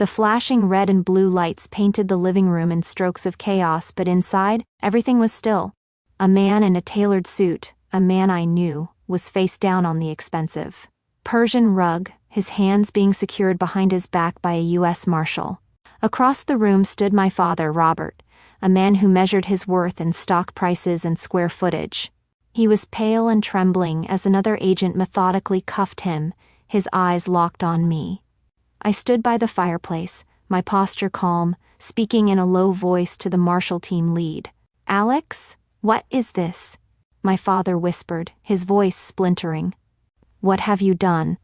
The flashing red and blue lights painted the living room in strokes of chaos, but inside, everything was still. A man in a tailored suit, a man I knew, was face down on the expensive Persian rug, his hands being secured behind his back by a U.S. Marshal. Across the room stood my father, Robert, a man who measured his worth in stock prices and square footage. He was pale and trembling as another agent methodically cuffed him, his eyes locked on me. I stood by the fireplace, my posture calm, speaking in a low voice to the Marshal team lead. "Alex, what is this?" My father whispered, his voice splintering. "What have you done?"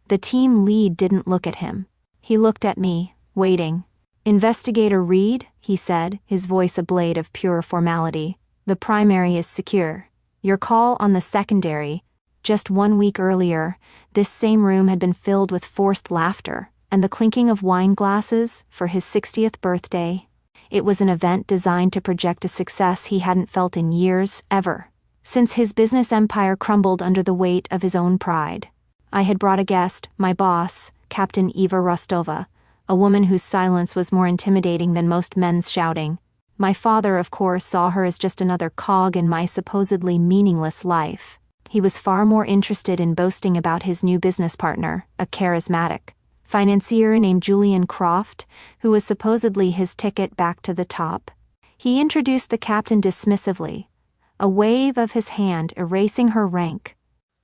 The team lead didn't look at him. He looked at me, waiting. "Investigator Reed," he said, his voice a blade of pure formality, "the primary is secure. Your call on the secondary." Just 1 week earlier, this same room had been filled with forced laughter and the clinking of wine glasses for his 60th birthday. It was an event designed to project a success he hadn't felt in years, ever, since his business empire crumbled under the weight of his own pride. I had brought a guest, my boss, Captain Eva Rostova, a woman whose silence was more intimidating than most men's shouting. My father, of course, saw her as just another cog in my supposedly meaningless life. He was far more interested in boasting about his new business partner, a charismatic financier named Julian Croft, who was supposedly his ticket back to the top. He introduced the captain dismissively, a wave of his hand erasing her rank.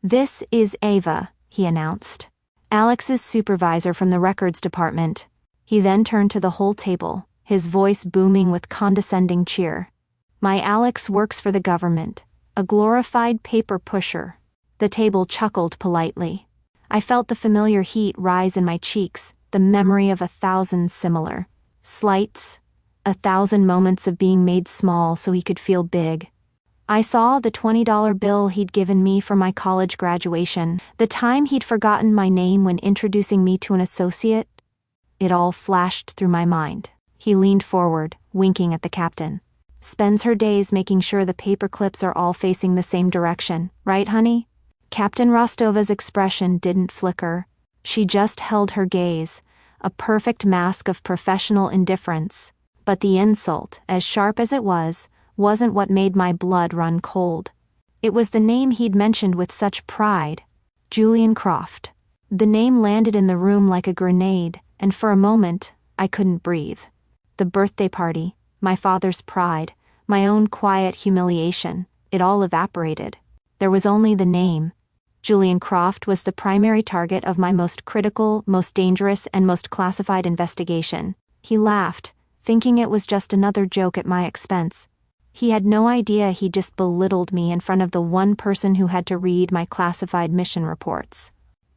"This is Ava," he announced, "Alex's supervisor from the records department." He then turned to the whole table, his voice booming with condescending cheer. "My Alex works for the government, a glorified paper pusher." The table chuckled politely. I felt the familiar heat rise in my cheeks, the memory of 1,000 similar slights, 1,000 moments of being made small so he could feel big. I saw the $20 bill he'd given me for my college graduation, the time he'd forgotten my name when introducing me to an associate. It all flashed through my mind. He leaned forward, winking at the captain. "Spends her days making sure the paper clips are all facing the same direction, right, honey?" Captain Rostova's expression didn't flicker. She just held her gaze, a perfect mask of professional indifference. But the insult, as sharp as it was, wasn't what made my blood run cold. It was the name he'd mentioned with such pride. Julian Croft. The name landed in the room like a grenade, and for a moment, I couldn't breathe. The birthday party, my father's pride, my own quiet humiliation, it all evaporated. There was only the name. Julian Croft was the primary target of my most critical, most dangerous, and most classified investigation. He laughed, thinking it was just another joke at my expense. He had no idea he just belittled me in front of the one person who had to read my classified mission reports.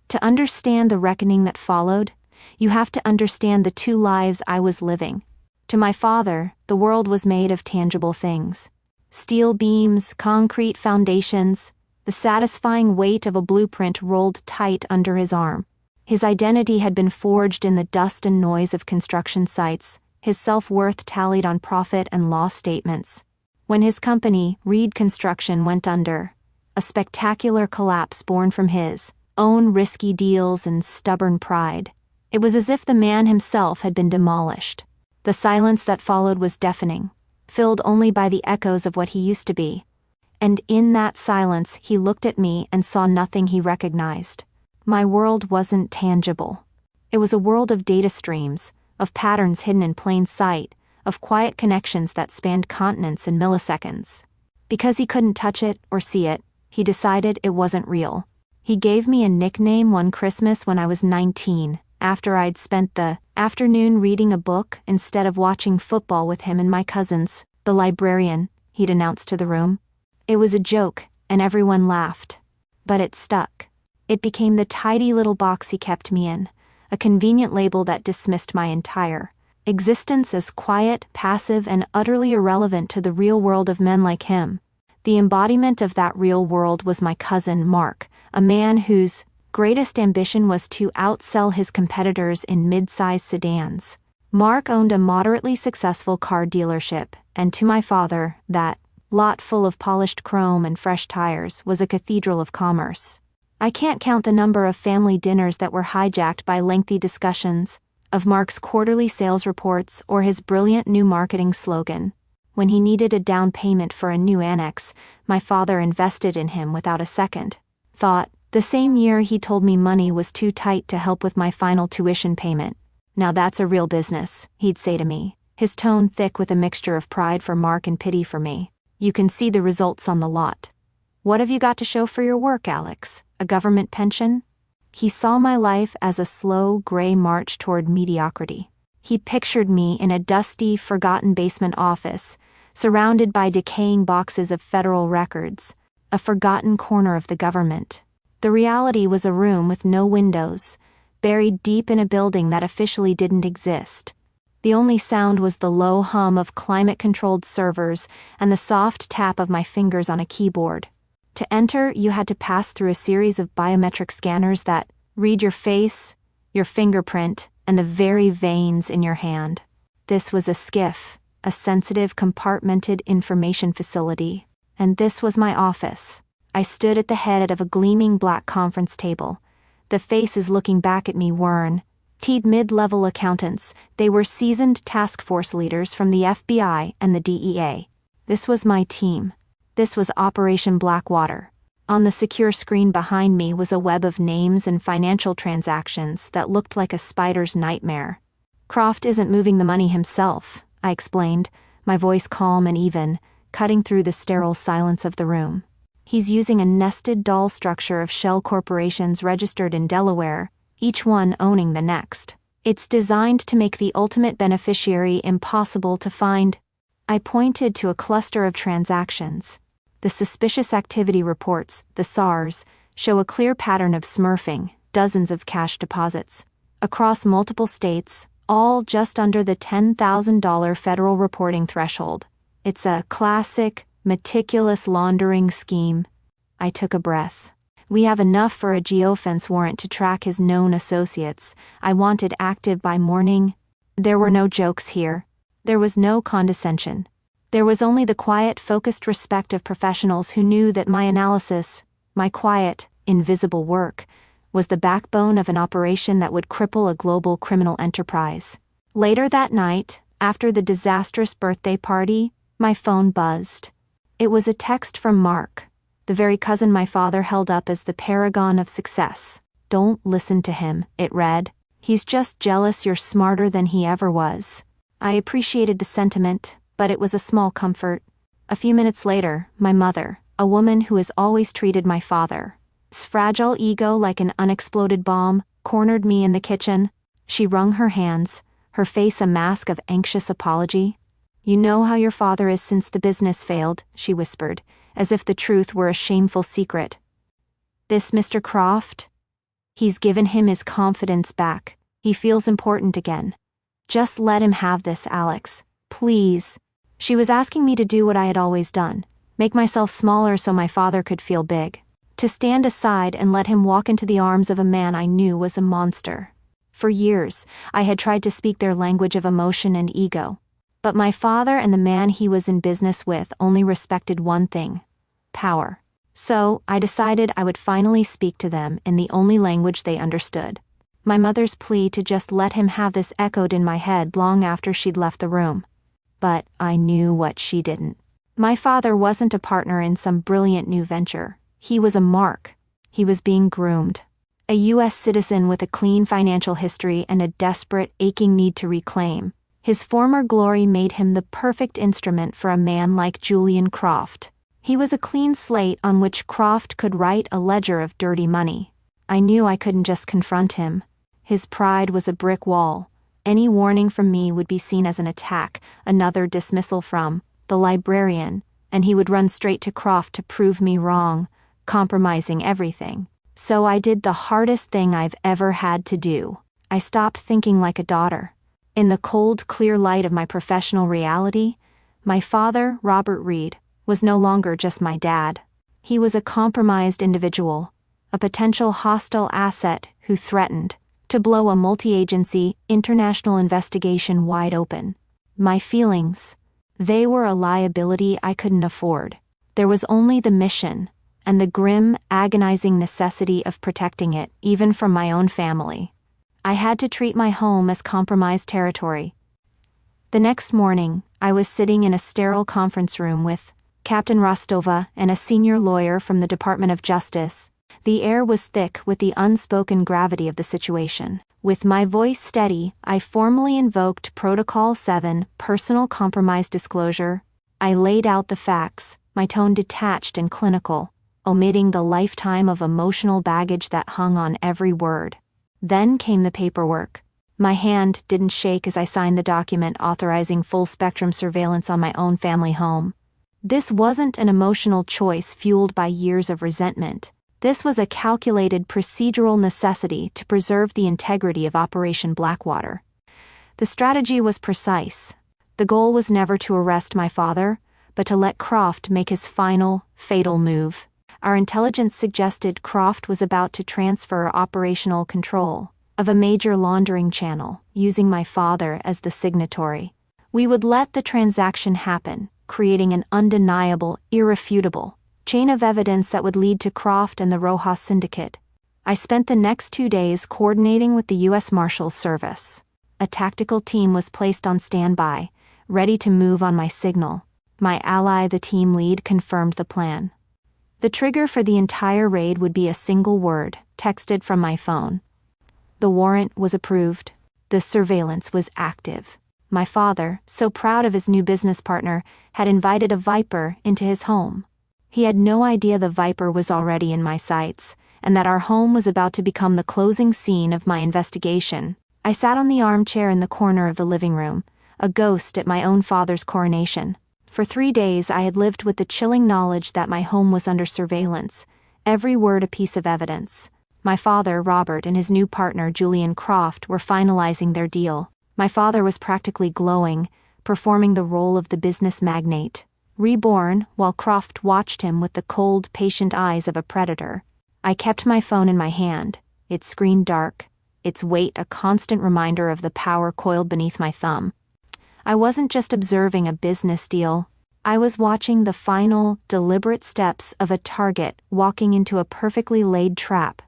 To understand the reckoning that followed, you have to understand the two lives I was living. To my father, the world was made of tangible things. Steel beams, concrete foundations, the satisfying weight of a blueprint rolled tight under his arm. His identity had been forged in the dust and noise of construction sites, his self-worth tallied on profit and loss statements. When his company, Reed Construction, went under, a spectacular collapse born from his own risky deals and stubborn pride, it was as if the man himself had been demolished. The silence that followed was deafening, filled only by the echoes of what he used to be. And in that silence he looked at me and saw nothing he recognized. My world wasn't tangible. It was a world of data streams, of patterns hidden in plain sight, of quiet connections that spanned continents in milliseconds. Because he couldn't touch it or see it, he decided it wasn't real. He gave me a nickname one Christmas when I was 19, after I'd spent the afternoon reading a book instead of watching football with him and my cousins. "The Librarian," he'd announced to the room. It was a joke, and everyone laughed. But it stuck. It became the tidy little box he kept me in, a convenient label that dismissed my entire existence as quiet, passive, and utterly irrelevant to the real world of men like him. The embodiment of that real world was my cousin Mark, a man whose greatest ambition was to outsell his competitors in mid-size sedans. Mark owned a moderately successful car dealership, and to my father, that lot full of polished chrome and fresh tires was a cathedral of commerce. I can't count the number of family dinners that were hijacked by lengthy discussions of Mark's quarterly sales reports or his brilliant new marketing slogan. When he needed a down payment for a new annex, my father invested in him without a second thought. The same year he told me money was too tight to help with my final tuition payment. "Now that's a real business," he'd say to me, his tone thick with a mixture of pride for Mark and pity for me. "You can see the results on the lot. What have you got to show for your work, Alex? A government pension?" He saw my life as a slow, gray march toward mediocrity. He pictured me in a dusty, forgotten basement office, surrounded by decaying boxes of federal records, a forgotten corner of the government. The reality was a room with no windows, buried deep in a building that officially didn't exist. The only sound was the low hum of climate-controlled servers and the soft tap of my fingers on a keyboard. To enter, you had to pass through a series of biometric scanners that read your face, your fingerprint, and the very veins in your hand. This was a SCIF, a sensitive, compartmented information facility, and this was my office. I stood at the head of a gleaming black conference table. The faces looking back at me weren't mid-level accountants. They were seasoned task force leaders from the FBI and the DEA. This was my team. This was Operation Blackwater. On the secure screen behind me was a web of names and financial transactions that looked like a spider's nightmare. "Croft isn't moving the money himself," I explained, my voice calm and even, cutting through the sterile silence of the room. "He's using a nested doll structure of shell corporations registered in Delaware, each one owning the next. It's designed to make the ultimate beneficiary impossible to find." I pointed to a cluster of transactions. The suspicious activity reports, the SARS, show a clear pattern of smurfing, dozens of cash deposits, across multiple states, all just under the $10,000 federal reporting threshold. It's a classic, meticulous laundering scheme. I took a breath. We have enough for a geofence warrant to track his known associates. I wanted active by morning. There were no jokes here. There was no condescension. There was only the quiet, focused respect of professionals who knew that my analysis, my quiet, invisible work, was the backbone of an operation that would cripple a global criminal enterprise. Later that night, after the disastrous birthday party, my phone buzzed. It was a text from Mark, the very cousin my father held up as the paragon of success. "Don't listen to him," it read. "He's just jealous you're smarter than he ever was." I appreciated the sentiment, but it was a small comfort. A few minutes later, my mother, a woman who has always treated my father's fragile ego like an unexploded bomb, cornered me in the kitchen. She wrung her hands, her face a mask of anxious apology. "You know how your father is since the business failed," she whispered, as if the truth were a shameful secret. "This Mr. Croft? He's given him his confidence back. He feels important again. Just let him have this, Alex. Please." She was asking me to do what I had always done, make myself smaller so my father could feel big, to stand aside and let him walk into the arms of a man I knew was a monster. For years, I had tried to speak their language of emotion and ego, but my father and the man he was in business with only respected one thing: power. So, I decided I would finally speak to them in the only language they understood. My mother's plea to just let him have this echoed in my head long after she'd left the room. But I knew what she didn't. My father wasn't a partner in some brilliant new venture. He was a mark. He was being groomed. A U.S. citizen with a clean financial history and a desperate, aching need to reclaim. His former glory made him the perfect instrument for a man like Julian Croft. He was a clean slate on which Croft could write a ledger of dirty money. I knew I couldn't just confront him. His pride was a brick wall. Any warning from me would be seen as an attack, another dismissal from the Librarian, and he would run straight to Croft to prove me wrong, compromising everything. So I did the hardest thing I've ever had to do. I stopped thinking like a daughter. In the cold, clear light of my professional reality, my father, Robert Reed, was no longer just my dad. He was a compromised individual, a potential hostile asset who threatened to blow a multi-agency, international investigation wide open. My feelings, they were a liability I couldn't afford. There was only the mission, and the grim, agonizing necessity of protecting it, even from my own family. I had to treat my home as compromised territory. The next morning, I was sitting in a sterile conference room with Captain Rostova and a senior lawyer from the Department of Justice. The air was thick with the unspoken gravity of the situation. With my voice steady, I formally invoked Protocol 7, personal compromise disclosure. I laid out the facts, my tone detached and clinical, omitting the lifetime of emotional baggage that hung on every word. Then came the paperwork. My hand didn't shake as I signed the document authorizing full-spectrum surveillance on my own family home. This wasn't an emotional choice fueled by years of resentment. This was a calculated procedural necessity to preserve the integrity of Operation Blackwater. The strategy was precise. The goal was never to arrest my father, but to let Croft make his final, fatal move. Our intelligence suggested Croft was about to transfer operational control of a major laundering channel, using my father as the signatory. We would let the transaction happen, creating an undeniable, irrefutable chain of evidence that would lead to Croft and the Rojas syndicate. I spent the next 2 days coordinating with the U.S. Marshals Service. A tactical team was placed on standby, ready to move on my signal. My ally, the team lead, confirmed the plan. The trigger for the entire raid would be a single word, texted from my phone. The warrant was approved. The surveillance was active. My father, so proud of his new business partner, had invited a Viper into his home. He had no idea the Viper was already in my sights, and that our home was about to become the closing scene of my investigation. I sat on the armchair in the corner of the living room, a ghost at my own father's coronation. For 3 days I had lived with the chilling knowledge that my home was under surveillance, every word a piece of evidence. My father, Robert, and his new partner, Julian Croft, were finalizing their deal. My father was practically glowing, performing the role of the business magnate. Reborn, while Croft watched him with the cold, patient eyes of a predator. I kept my phone in my hand, its screen dark, its weight a constant reminder of the power coiled beneath my thumb. I wasn't just observing a business deal. I was watching the final, deliberate steps of a target walking into a perfectly laid trap.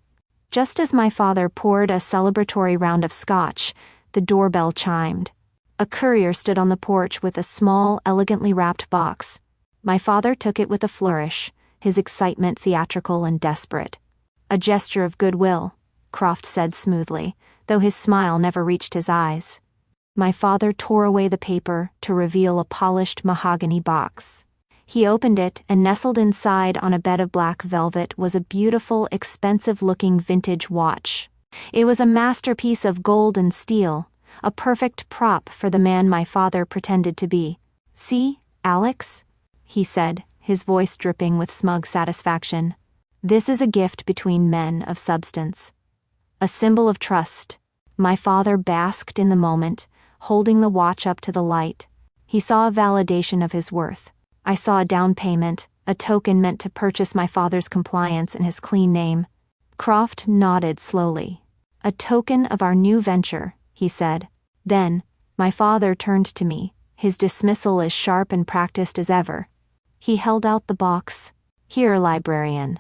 Just as my father poured a celebratory round of scotch, the doorbell chimed. A courier stood on the porch with a small, elegantly wrapped box. My father took it with a flourish, his excitement theatrical and desperate. "A gesture of goodwill," Croft said smoothly, though his smile never reached his eyes. My father tore away the paper to reveal a polished mahogany box. He opened it, and nestled inside on a bed of black velvet was a beautiful, expensive-looking vintage watch. It was a masterpiece of gold and steel, a perfect prop for the man my father pretended to be. "See, Alex?" he said, his voice dripping with smug satisfaction. "This is a gift between men of substance. A symbol of trust." My father basked in the moment, holding the watch up to the light. He saw a validation of his worth. I saw a down payment, a token meant to purchase my father's compliance and his clean name. Croft nodded slowly. "A token of our new venture," he said. Then, my father turned to me, his dismissal as sharp and practiced as ever. He held out the box. "Here, Librarian.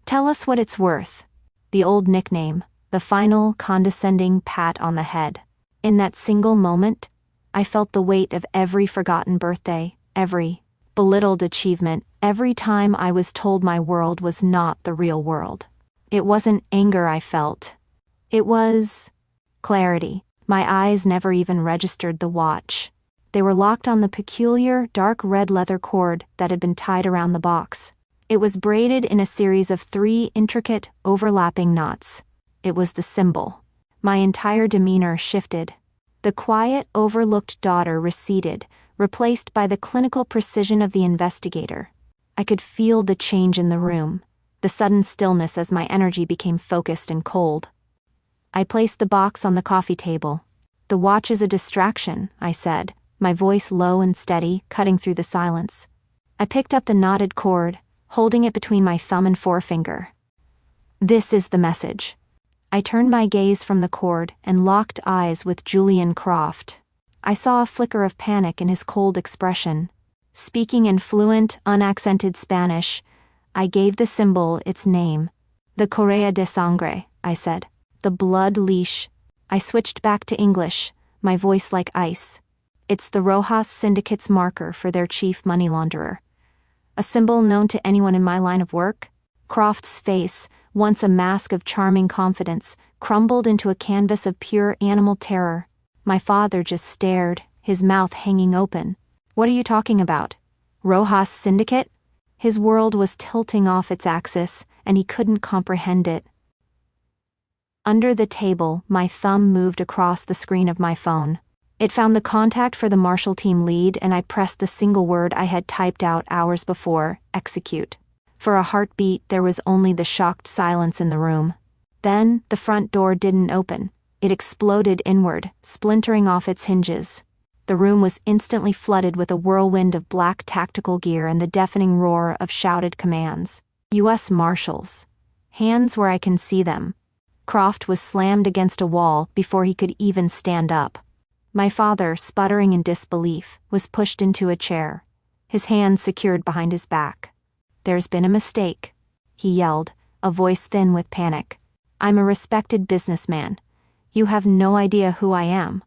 Tell us what it's worth." The old nickname, the final, condescending pat on the head. In that single moment, I felt the weight of every forgotten birthday, every belittled achievement, every time I was told my world was not the real world. It wasn't anger I felt. It was clarity. My eyes never even registered the watch. They were locked on the peculiar, dark red leather cord that had been tied around the box. It was braided in a series of 3 intricate, overlapping knots. It was the symbol. My entire demeanor shifted. The quiet, overlooked daughter receded, replaced by the clinical precision of the investigator. I could feel the change in the room, the sudden stillness as my energy became focused and cold. I placed the box on the coffee table. "The watch is a distraction," I said, my voice low and steady, cutting through the silence. I picked up the knotted cord, holding it between my thumb and forefinger. "This is the message." I turned my gaze from the cord and locked eyes with Julian Croft. I saw a flicker of panic in his cold expression. Speaking in fluent, unaccented Spanish, I gave the symbol its name. "The Correa de Sangre," I said. "The blood leash." I switched back to English, my voice like ice. It's the Rojas Syndicate's marker for their chief money launderer. A symbol known to anyone in my line of work? Croft's face, once a mask of charming confidence, crumbled into a canvas of pure animal terror. My father just stared, his mouth hanging open. What are you talking about? Rojas Syndicate? His world was tilting off its axis, and he couldn't comprehend it. Under the table, my thumb moved across the screen of my phone. It found the contact for the Marshall team lead, and I pressed the single word I had typed out hours before: execute. For a heartbeat, there was only the shocked silence in the room. Then, the front door didn't open. It exploded inward, splintering off its hinges. The room was instantly flooded with a whirlwind of black tactical gear and the deafening roar of shouted commands. U.S. Marshals. Hands where I can see them. Croft was slammed against a wall before he could even stand up. My father, sputtering in disbelief, was pushed into a chair, his hands secured behind his back. "There's been a mistake," he yelled, a voice thin with panic. "I'm a respected businessman. You have no idea who I am."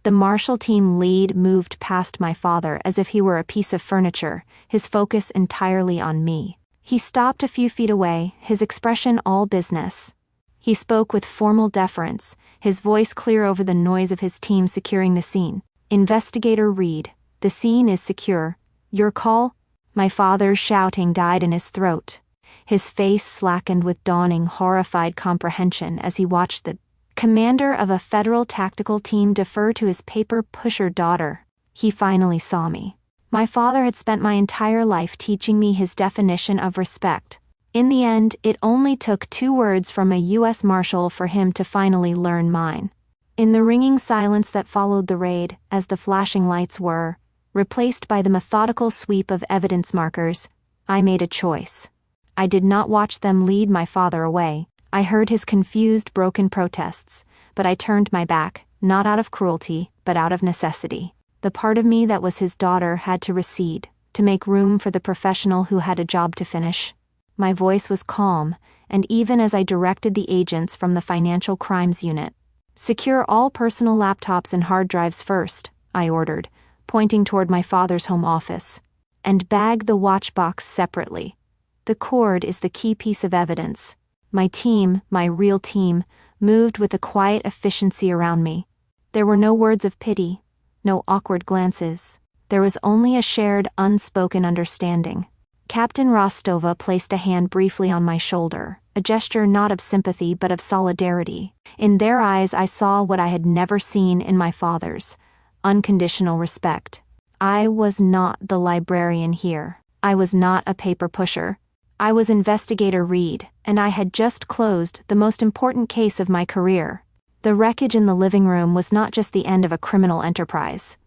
The Marshall team lead moved past my father as if he were a piece of furniture, his focus entirely on me. He stopped a few feet away, his expression all business. He spoke with formal deference, his voice clear over the noise of his team securing the scene. "Investigator Reed, the scene is secure. Your call?" My father's shouting died in his throat. His face slackened with dawning, horrified comprehension as he watched the commander of a federal tactical team defer to his paper pusher daughter. He finally saw me. My father had spent my entire life teaching me his definition of respect. In the end, it only took 2 words from a U.S. Marshal for him to finally learn mine. In the ringing silence that followed the raid, as the flashing lights were replaced by the methodical sweep of evidence markers, I made a choice. I did not watch them lead my father away. I heard his confused, broken protests, but I turned my back, not out of cruelty, but out of necessity. The part of me that was his daughter had to recede, to make room for the professional who had a job to finish. My voice was calm, and even as I directed the agents from the Financial Crimes Unit, "Secure all personal laptops and hard drives first," I ordered, pointing toward my father's home office. "And bag the watch box separately. The cord is the key piece of evidence." My team, my real team, moved with a quiet efficiency around me. There were no words of pity, no awkward glances. There was only a shared, unspoken understanding. Captain Rostova placed a hand briefly on my shoulder, a gesture not of sympathy but of solidarity. In their eyes I saw what I had never seen in my father's: unconditional respect. I was not the librarian here. I was not a paper pusher. I was Investigator Reed, and I had just closed the most important case of my career. The wreckage in the living room was not just the end of a criminal enterprise.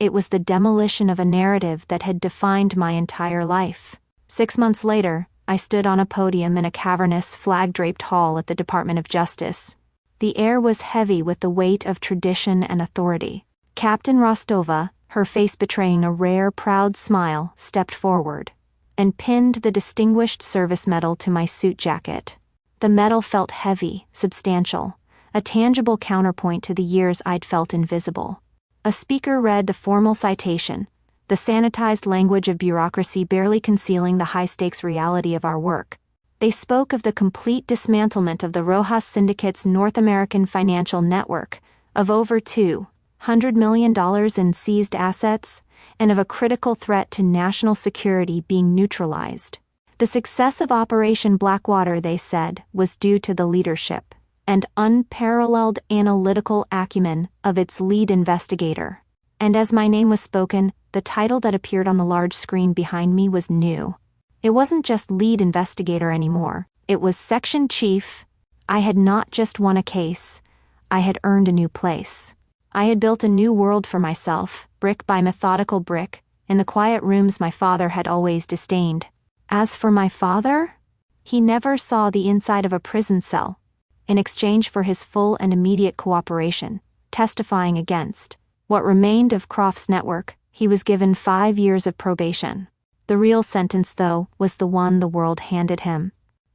It was the demolition of a narrative that had defined my entire life. 6 months later, I stood on a podium in a cavernous, flag-draped hall at the Department of Justice. The air was heavy with the weight of tradition and authority. Captain Rostova, her face betraying a rare, proud smile, stepped forward and pinned the Distinguished Service Medal to my suit jacket. The medal felt heavy, substantial, a tangible counterpoint to the years I'd felt invisible. A speaker read the formal citation, the sanitized language of bureaucracy barely concealing the high-stakes reality of our work. They spoke of the complete dismantlement of the Rojas Syndicate's North American financial network, of over $200 million in seized assets, and of a critical threat to national security being neutralized. The success of Operation Blackwater, they said, was due to the leadership and unparalleled analytical acumen of its lead investigator. And as my name was spoken, the title that appeared on the large screen behind me was new. It wasn't just lead investigator anymore. It was section chief. I had not just won a case. I had earned a new place. I had built a new world for myself, brick by methodical brick, in the quiet rooms my father had always disdained. As for my father, he never saw the inside of a prison cell. In exchange for his full and immediate cooperation, testifying against what remained of Croft's network, he was given 5 years of probation. The real sentence, though, was the one the world handed him.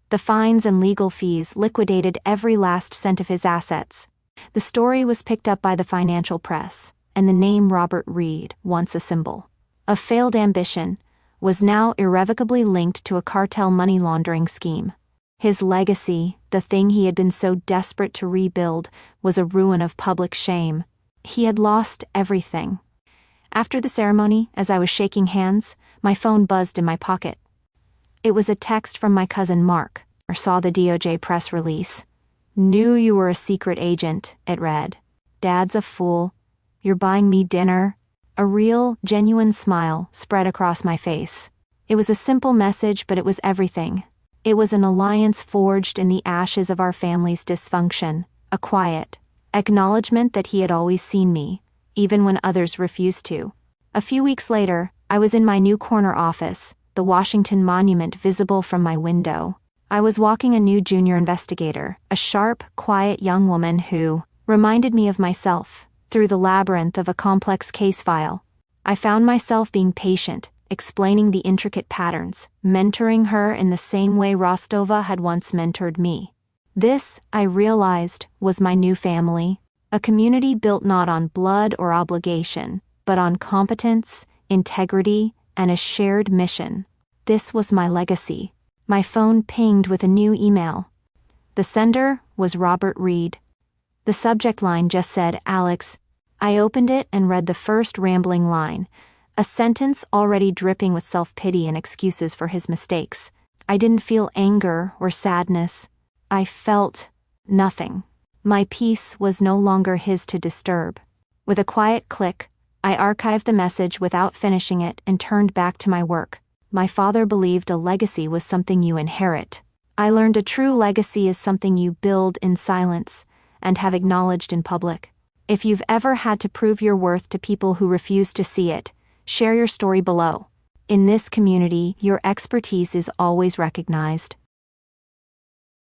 The fines and legal fees liquidated every last cent of his assets, The story was picked up by the financial press, and the name Robert Reed, once a symbol of failed ambition, was now irrevocably linked to a cartel money laundering scheme. His legacy, the thing he had been so desperate to rebuild, was a ruin of public shame. He had lost everything. After the ceremony, as I was shaking hands, my phone buzzed in my pocket. It was a text from my cousin Mark. I saw the DOJ press release. "Knew you were a secret agent," it read. "Dad's a fool. You're buying me dinner." A real, genuine smile spread across my face. It was a simple message, but it was everything. It was an alliance forged in the ashes of our family's dysfunction, a quiet acknowledgement that he had always seen me, even when others refused to. A few weeks later, I was in my new corner office, the Washington Monument visible from my window. I was walking a new junior investigator, a sharp, quiet young woman who reminded me of myself, through the labyrinth of a complex case file. I found myself being patient, explaining the intricate patterns, mentoring her in the same way Rostova had once mentored me. This, I realized, was my new family, a community built not on blood or obligation, but on competence, integrity, and a shared mission. This was my legacy. My phone pinged with a new email. The sender was Robert Reed. The subject line just said, "Alex." I opened it and read the first rambling line, a sentence already dripping with self-pity and excuses for his mistakes. I didn't feel anger or sadness. I felt nothing. My peace was no longer his to disturb. With a quiet click, I archived the message without finishing it and turned back to my work. My father believed a legacy was something you inherit. I learned a true legacy is something you build in silence and have acknowledged in public. If you've ever had to prove your worth to people who refuse to see it, share your story below. In this community, your expertise is always recognized.